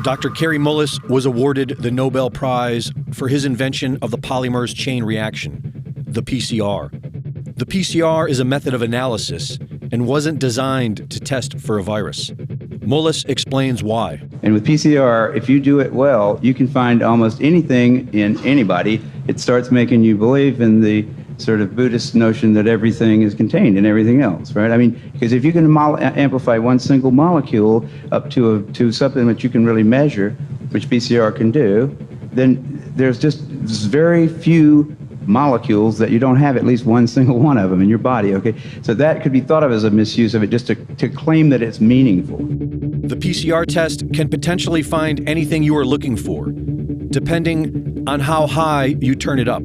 Dr. Kary Mullis was awarded the Nobel Prize for his invention of the polymerase chain reaction, the PCR. The PCR is a method of analysis and wasn't designed to test for a virus. Mullis explains why. And with PCR, if you do it well, you can find almost anything in anybody. It starts making you believe in the sort of Buddhist notion that everything is contained in everything else, right? I mean, because if you can amplify one single molecule up to something that you can really measure, which PCR can do, then there's just very few molecules that you don't have at least one single one of them in your body, okay? So that could be thought of as a misuse of it, just to claim that it's meaningful. The PCR test can potentially find anything you are looking for, depending on how high you turn it up.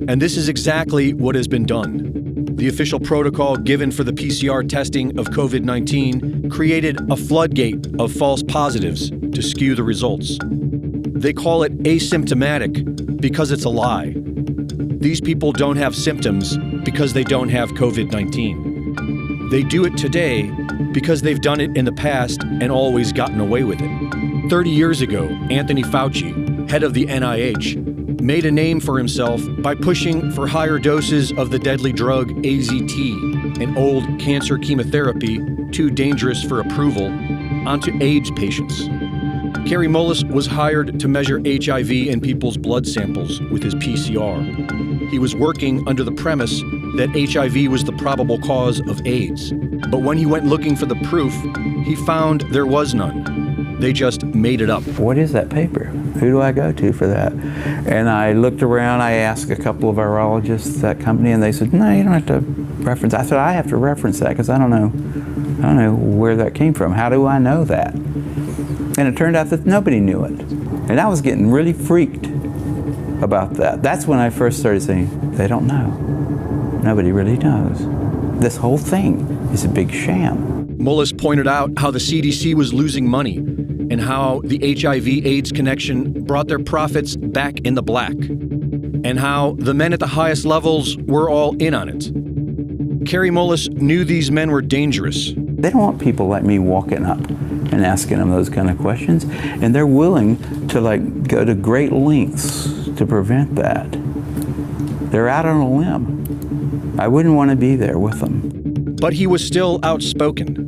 And this is exactly what has been done. The official protocol given for the PCR testing of COVID-19 created a floodgate of false positives to skew the results. They call it asymptomatic because it's a lie. These people don't have symptoms because they don't have COVID-19. They do it today because they've done it in the past and always gotten away with it. 30 years ago, Anthony Fauci, head of the NIH, made a name for himself by pushing for higher doses of the deadly drug AZT, an old cancer chemotherapy too dangerous for approval, onto AIDS patients. Kary Mullis was hired to measure HIV in people's blood samples with his PCR. He was working under the premise that HIV was the probable cause of AIDS. But when he went looking for the proof, he found there was none. They just made it up. What is that paper? Who do I go to for that? And I looked around, I asked a couple of virologists at that company, and they said, no, you don't have to reference. I said, I have to reference that because I don't know where that came from. How do I know that? And it turned out that nobody knew it. And I was getting really freaked about that. That's when I first started saying, they don't know. Nobody really knows. This whole thing is a big sham. Mullis pointed out how the CDC was losing money and how the HIV-AIDS connection brought their profits back in the black, and how the men at the highest levels were all in on it. Kary Mullis knew these men were dangerous. They don't want people like me walking up and asking them those kind of questions, and they're willing to go to great lengths to prevent that. They're out on a limb. I wouldn't want to be there with them. But he was still outspoken.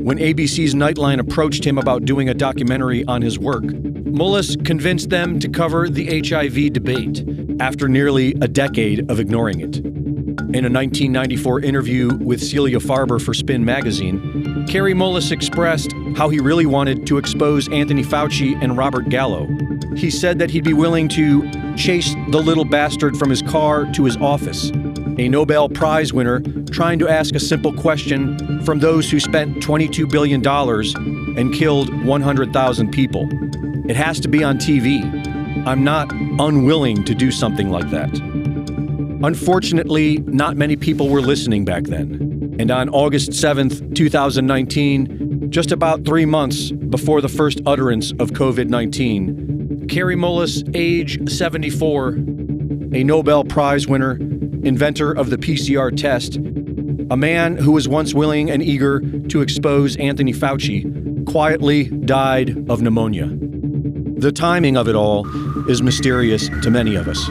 When ABC's Nightline approached him about doing a documentary on his work, Mullis convinced them to cover the HIV debate after nearly a decade of ignoring it. In a 1994 interview with Celia Farber for Spin magazine, Kary Mullis expressed how he really wanted to expose Anthony Fauci and Robert Gallo. He said that he'd be willing to chase the little bastard from his car to his office, a Nobel Prize winner trying to ask a simple question from those who spent $22 billion and killed 100,000 people. It has to be on TV. I'm not unwilling to do something like that. Unfortunately, not many people were listening back then. And on August 7th, 2019, just about 3 months before the first utterance of COVID-19, Kary Mullis, age 74, a Nobel Prize winner, inventor of the PCR test, a man who was once willing and eager to expose Anthony Fauci, quietly died of pneumonia. The timing of it all is mysterious to many of us.